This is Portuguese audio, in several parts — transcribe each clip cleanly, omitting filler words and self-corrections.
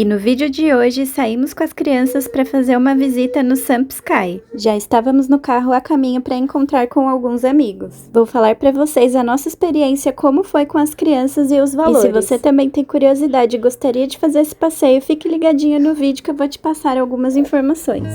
E no vídeo de hoje, saímos com as crianças para fazer uma visita no Sump Sky. Já estávamos no carro a caminho para encontrar com alguns amigos. Vou falar para vocês a nossa experiência, como foi com as crianças e os valores. E se você também tem curiosidade e gostaria de fazer esse passeio, fique ligadinho no vídeo que eu vou te passar algumas informações.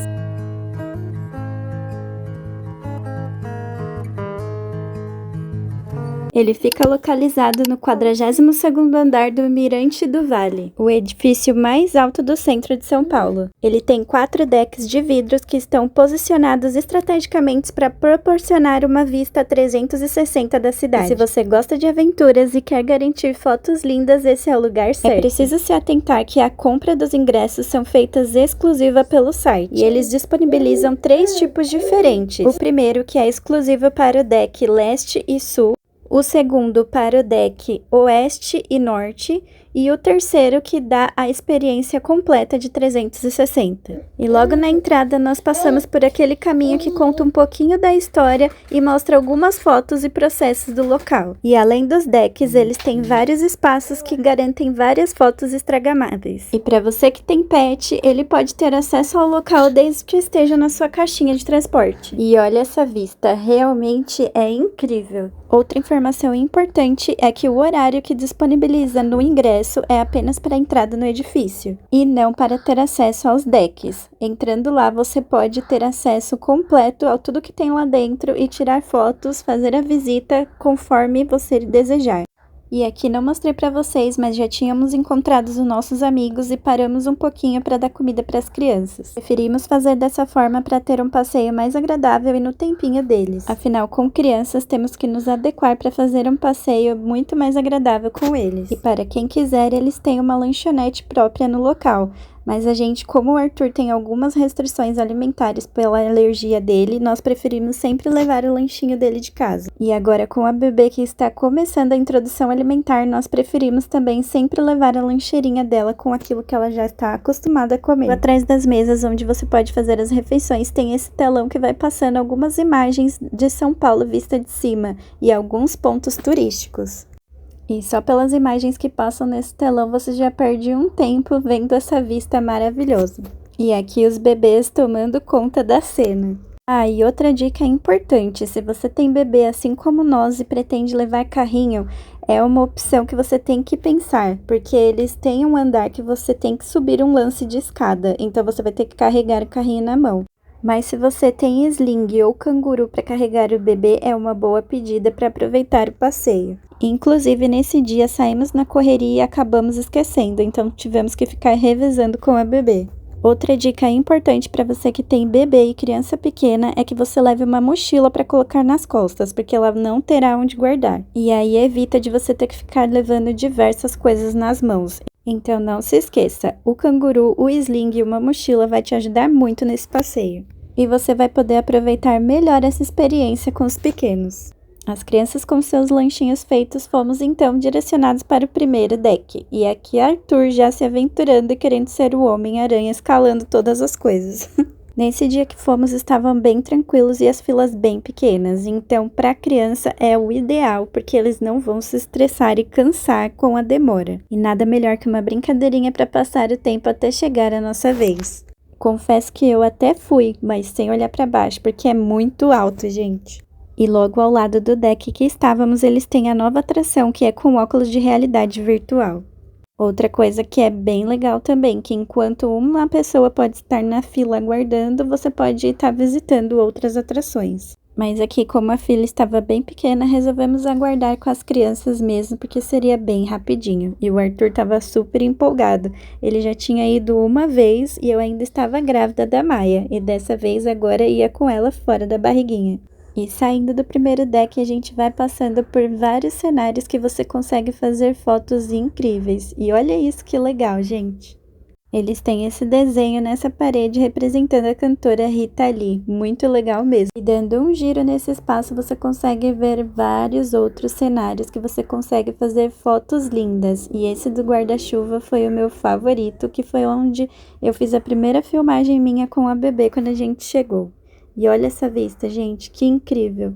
Ele fica localizado no 42º andar do Mirante do Vale, o edifício mais alto do centro de São Paulo. Ele tem 4 decks de vidros que estão posicionados estrategicamente para proporcionar uma vista 360 da cidade. E se você gosta de aventuras e quer garantir fotos lindas, esse é o lugar certo. É preciso se atentar que a compra dos ingressos são feitas exclusiva pelo site, e eles disponibilizam 3 tipos diferentes. O primeiro, que é exclusivo para o deck leste e sul, o segundo para o deck oeste e norte, e o terceiro que dá a experiência completa de 360. E logo na entrada nós passamos por aquele caminho que conta um pouquinho da história e mostra algumas fotos e processos do local. E além dos decks, eles têm vários espaços que garantem várias fotos instagramáveis. E para você que tem pet, ele pode ter acesso ao local desde que esteja na sua caixinha de transporte. E olha essa vista, realmente é incrível. Outra informação importante é que o horário que disponibiliza no ingresso é apenas para a entrada no edifício, e não para ter acesso aos decks. Entrando lá, você pode ter acesso completo a tudo que tem lá dentro e tirar fotos, fazer a visita conforme você desejar. E aqui não mostrei para vocês, mas já tínhamos encontrado os nossos amigos e paramos um pouquinho para dar comida para as crianças. Preferimos fazer dessa forma para ter um passeio mais agradável e no tempinho deles. Afinal, com crianças, temos que nos adequar para fazer um passeio muito mais agradável com eles. E para quem quiser, eles têm uma lanchonete própria no local. Mas a gente, como o Arthur tem algumas restrições alimentares pela alergia dele, nós preferimos sempre levar o lanchinho dele de casa. E agora com a bebê que está começando a introdução alimentar, nós preferimos também sempre levar a lancheirinha dela com aquilo que ela já está acostumada a comer. Atrás das mesas onde você pode fazer as refeições, tem esse telão que vai passando algumas imagens de São Paulo vista de cima e alguns pontos turísticos. E só pelas imagens que passam nesse telão você já perde um tempo vendo essa vista maravilhosa. E aqui os bebês tomando conta da cena. Ah, e outra dica importante, se você tem bebê assim como nós e pretende levar carrinho, é uma opção que você tem que pensar, porque eles têm um andar que você tem que subir um lance de escada, então você vai ter que carregar o carrinho na mão. Mas se você tem sling ou canguru para carregar o bebê, é uma boa pedida para aproveitar o passeio. Inclusive, nesse dia saímos na correria e acabamos esquecendo, então tivemos que ficar revezando com a bebê. Outra dica importante para você que tem bebê e criança pequena é que você leve uma mochila para colocar nas costas, porque ela não terá onde guardar. E aí evita de você ter que ficar levando diversas coisas nas mãos. Então não se esqueça, o canguru, o sling e uma mochila vai te ajudar muito nesse passeio. E você vai poder aproveitar melhor essa experiência com os pequenos. As crianças com seus lanchinhos feitos, fomos então direcionados para o primeiro deck. E aqui Arthur já se aventurando e querendo ser o Homem-Aranha, escalando todas as coisas. Nesse dia que fomos, estavam bem tranquilos e as filas bem pequenas. Então, para a criança é o ideal, porque eles não vão se estressar e cansar com a demora. E nada melhor que uma brincadeirinha para passar o tempo até chegar a nossa vez. Confesso que eu até fui, mas sem olhar para baixo, porque é muito alto, gente. E logo ao lado do deck que estávamos, eles têm a nova atração, que é com óculos de realidade virtual. Outra coisa que é bem legal também, que enquanto uma pessoa pode estar na fila aguardando, você pode estar visitando outras atrações. Mas aqui, como a fila estava bem pequena, resolvemos aguardar com as crianças mesmo, porque seria bem rapidinho. E o Arthur estava super empolgado. Ele já tinha ido uma vez e eu ainda estava grávida da Maia. E dessa vez agora ia com ela fora da barriguinha. E saindo do primeiro deck, a gente vai passando por vários cenários que você consegue fazer fotos incríveis. E olha isso que legal, gente! Eles têm esse desenho nessa parede representando a cantora Rita Lee, muito legal mesmo. E dando um giro nesse espaço, você consegue ver vários outros cenários que você consegue fazer fotos lindas. E esse do guarda-chuva foi o meu favorito, que foi onde eu fiz a primeira filmagem minha com a bebê quando a gente chegou. E olha essa vista, gente, que incrível!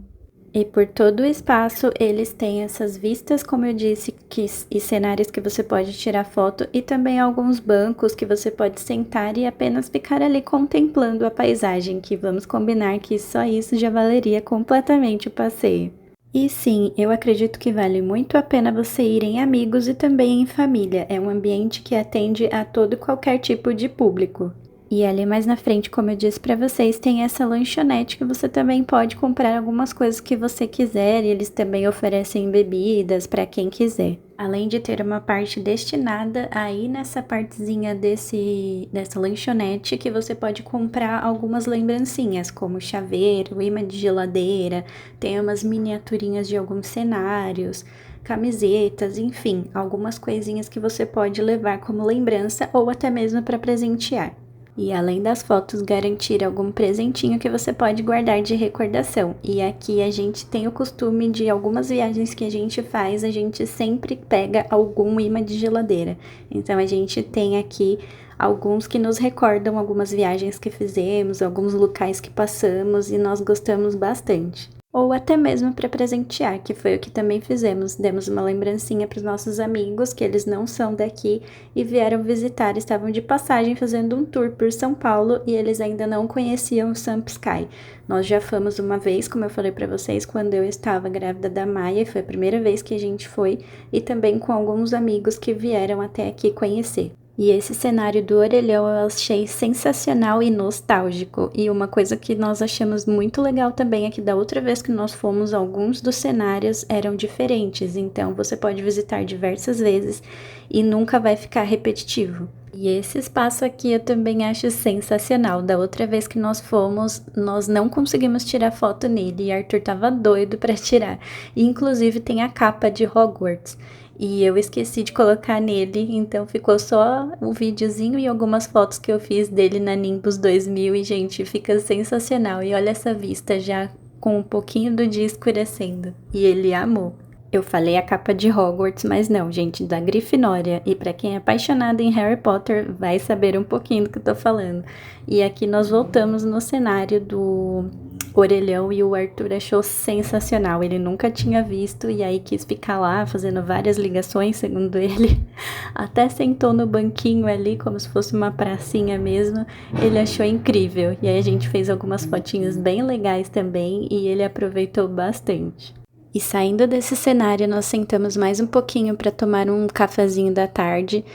E por todo o espaço, eles têm essas vistas, como eu disse, e cenários que você pode tirar foto, e também alguns bancos que você pode sentar e apenas ficar ali contemplando a paisagem, que vamos combinar que só isso já valeria completamente o passeio. E sim, eu acredito que vale muito a pena você ir em amigos e também em família. É um ambiente que atende a todo e qualquer tipo de público. E ali mais na frente, como eu disse para vocês, tem essa lanchonete que você também pode comprar algumas coisas que você quiser, e eles também oferecem bebidas para quem quiser. Além de ter uma parte destinada aí nessa partezinha dessa lanchonete que você pode comprar algumas lembrancinhas, como chaveiro, imã de geladeira, tem umas miniaturinhas de alguns cenários, camisetas, enfim, algumas coisinhas que você pode levar como lembrança ou até mesmo para presentear. E além das fotos, garantir algum presentinho que você pode guardar de recordação. E aqui a gente tem o costume de algumas viagens que a gente faz, a gente sempre pega algum imã de geladeira. Então a gente tem aqui alguns que nos recordam algumas viagens que fizemos, alguns locais que passamos e nós gostamos bastante. Ou até mesmo para presentear, que foi o que também fizemos. Demos uma lembrancinha para os nossos amigos, que eles não são daqui e vieram visitar, estavam de passagem fazendo um tour por São Paulo e eles ainda não conheciam o Samp Sky. Nós já fomos uma vez, como eu falei para vocês, quando eu estava grávida da Maia, foi a primeira vez que a gente foi, e também com alguns amigos que vieram até aqui conhecer. E esse cenário do orelhão eu achei sensacional e nostálgico. E uma coisa que nós achamos muito legal também é que da outra vez que nós fomos, alguns dos cenários eram diferentes. Então você pode visitar diversas vezes e nunca vai ficar repetitivo. E esse espaço aqui eu também acho sensacional. Da outra vez que nós fomos, nós não conseguimos tirar foto nele e Arthur tava doido para tirar. E, inclusive tem a capa de Hogwarts. E eu esqueci de colocar nele, então ficou só o videozinho e algumas fotos que eu fiz dele na Nimbus 2000 e, gente, fica sensacional. E olha essa vista já com um pouquinho do dia escurecendo. E ele amou. Eu falei a capa de Hogwarts, mas não, gente, da Grifinória. E para quem é apaixonado em Harry Potter, vai saber um pouquinho do que eu tô falando. E aqui nós voltamos no cenário do orelhão e o Arthur achou sensacional. Ele nunca tinha visto e aí quis ficar lá fazendo várias ligações, segundo ele. Até sentou no banquinho ali, como se fosse uma pracinha mesmo. Ele achou incrível. E aí a gente fez algumas fotinhas bem legais também e ele aproveitou bastante. E saindo desse cenário, nós sentamos mais um pouquinho para tomar um cafezinho da tarde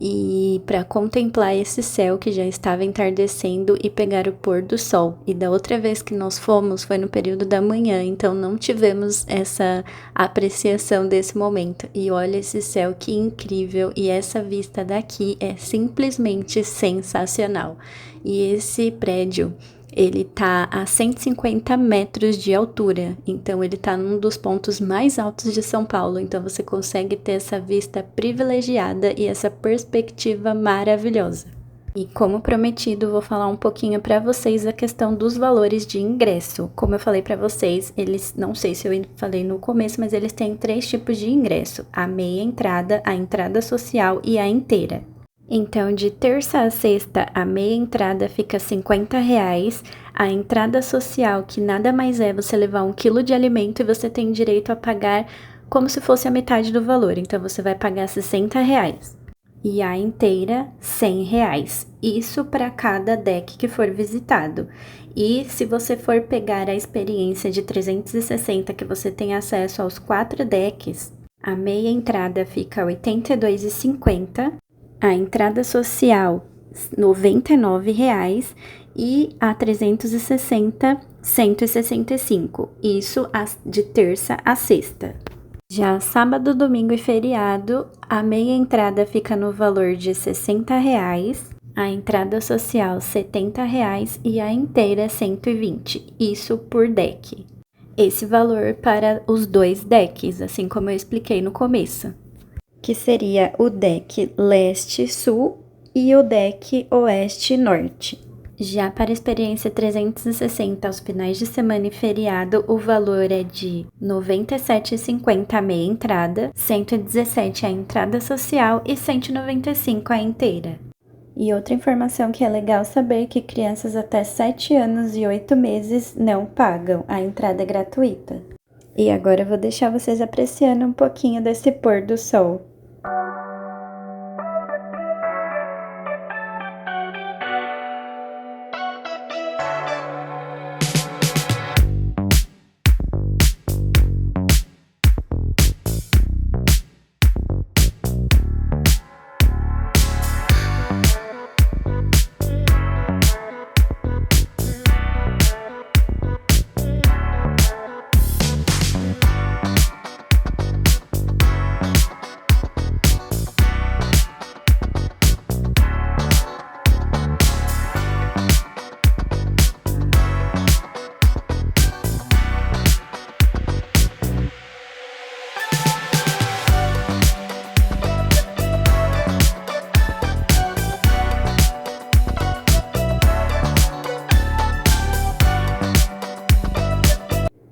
e para contemplar esse céu que já estava entardecendo e pegar o pôr do sol. E da outra vez que nós fomos foi no período da manhã, então não tivemos essa apreciação desse momento. E olha esse céu, que incrível! E essa vista daqui é simplesmente sensacional. E esse prédio, ele tá a 150 metros de altura, então ele tá num dos pontos mais altos de São Paulo, então você consegue ter essa vista privilegiada e essa perspectiva maravilhosa. E como prometido, vou falar um pouquinho para vocês a questão dos valores de ingresso. Como eu falei para vocês, eles, não sei se eu falei no começo, mas eles têm 3 tipos de ingresso: a meia entrada, a entrada social e a inteira. Então, de terça a sexta, a meia entrada fica R$50, a entrada social, que nada mais é você levar 1 quilo de alimento e você tem direito a pagar como se fosse a metade do valor, então você vai pagar R$60. E a inteira, R$100. Isso para cada deck que for visitado. E se você for pegar a experiência de 360, que você tem acesso aos 4 decks, a meia entrada fica R$82,50. A entrada social, R$99 e a 360, R$165. Isso de terça a sexta. Já sábado, domingo e feriado, a meia entrada fica no valor de R$60, a entrada social R$70 e a inteira R$120. Isso por deck. Esse valor para os 2 decks, assim como eu expliquei no começo, que seria o deck leste-sul e o deck oeste-norte. Já para a experiência 360 aos finais de semana e feriado, o valor é de R$ 97,50 a meia entrada, R$ 117 a entrada social e R$ 195 a inteira. E outra informação que é legal saber é que crianças até 7 anos e 8 meses não pagam, a entrada é gratuita. E agora eu vou deixar vocês apreciando um pouquinho desse pôr do sol.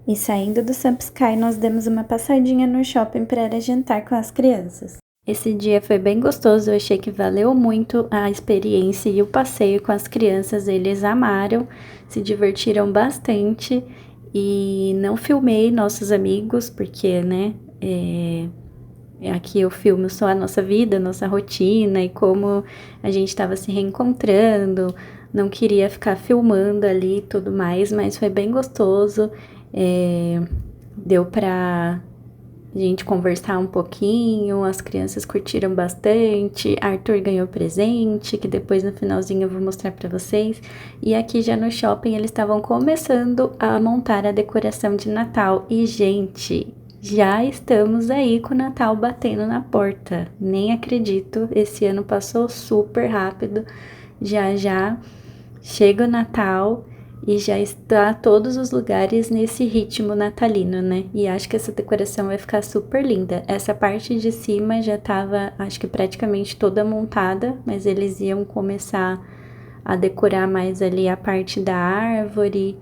E saindo do Sampisky, nós demos uma passadinha no shopping para ir jantar com as crianças. Esse dia foi bem gostoso, eu achei que valeu muito a experiência e o passeio com as crianças, eles amaram, se divertiram bastante e não filmei nossos amigos, porque, né, aqui eu filmo só a nossa vida, nossa rotina e como a gente estava se reencontrando, não queria ficar filmando ali e tudo mais, mas foi bem gostoso. Deu pra gente conversar um pouquinho, as crianças curtiram bastante, Arthur ganhou presente, que depois no finalzinho eu vou mostrar pra vocês. E aqui já no shopping eles estavam começando a montar a decoração de Natal. E, gente, já estamos aí com o Natal batendo na porta. Nem acredito, esse ano passou super rápido. Já chega o Natal e já está todos os lugares nesse ritmo natalino, né? E acho que essa decoração vai ficar super linda. Essa parte de cima já estava, acho que praticamente toda montada, mas eles iam começar a decorar mais ali a parte da árvore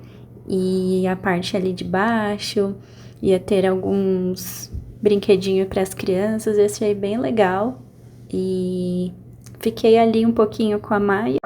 e a parte ali de baixo. Ia ter alguns brinquedinhos para as crianças, eu achei bem legal. E fiquei ali um pouquinho com a Maia.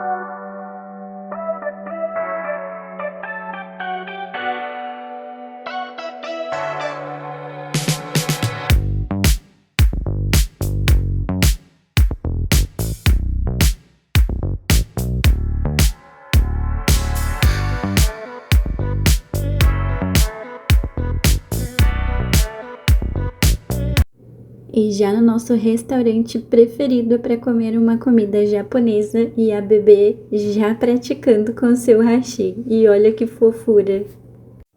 E já no nosso restaurante preferido para comer uma comida japonesa e a bebê já praticando com seu hashi. E olha que fofura!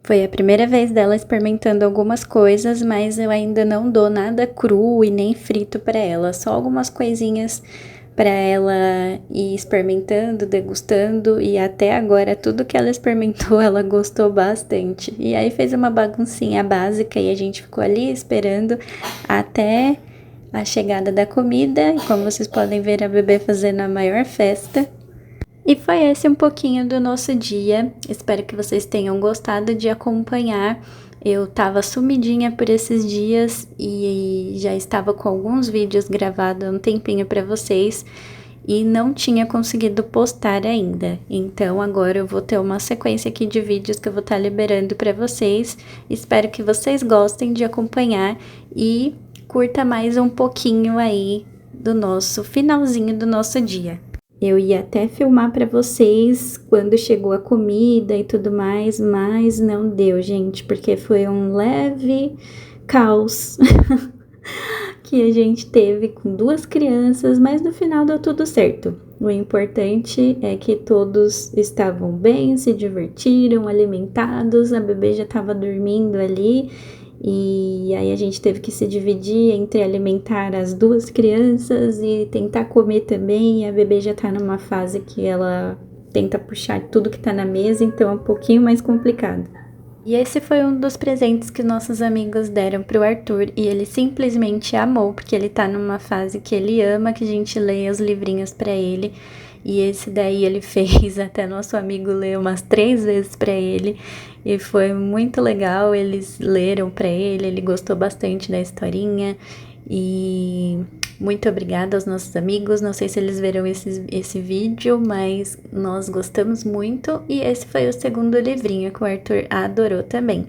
Foi a primeira vez dela experimentando algumas coisas, mas eu ainda não dou nada cru e nem frito para ela, só algumas coisinhas para ela ir experimentando, degustando, e até agora tudo que ela experimentou ela gostou bastante. E aí fez uma baguncinha básica e a gente ficou ali esperando até a chegada da comida, e como vocês podem ver, a bebê fazendo a maior festa. E foi esse um pouquinho do nosso dia, espero que vocês tenham gostado de acompanhar. Eu tava sumidinha por esses dias e já estava com alguns vídeos gravados há um tempinho para vocês e não tinha conseguido postar ainda. Então agora eu vou ter uma sequência aqui de vídeos que eu vou estar liberando para vocês. Espero que vocês gostem de acompanhar e curta mais um pouquinho aí do nosso finalzinho do nosso dia. Eu ia até filmar para vocês quando chegou a comida e tudo mais, mas não deu, gente, porque foi um leve caos que a gente teve com duas crianças, mas no final deu tudo certo. O importante é que todos estavam bem, se divertiram, alimentados, a bebê já estava dormindo ali. E aí a gente teve que se dividir entre alimentar as duas crianças e tentar comer também. E a bebê já tá numa fase que ela tenta puxar tudo que tá na mesa, então é um pouquinho mais complicado. E esse foi um dos presentes que nossos amigos deram pro Arthur e ele simplesmente amou, porque ele tá numa fase que ele ama que a gente leia os livrinhos pra ele. E esse daí ele fez até nosso amigo ler umas 3 vezes para ele. E foi muito legal, eles leram para ele gostou bastante da historinha. E muito obrigada aos nossos amigos. Não sei se eles viram esse vídeo, mas nós gostamos muito. E esse foi o segundo livrinho que o Arthur adorou também.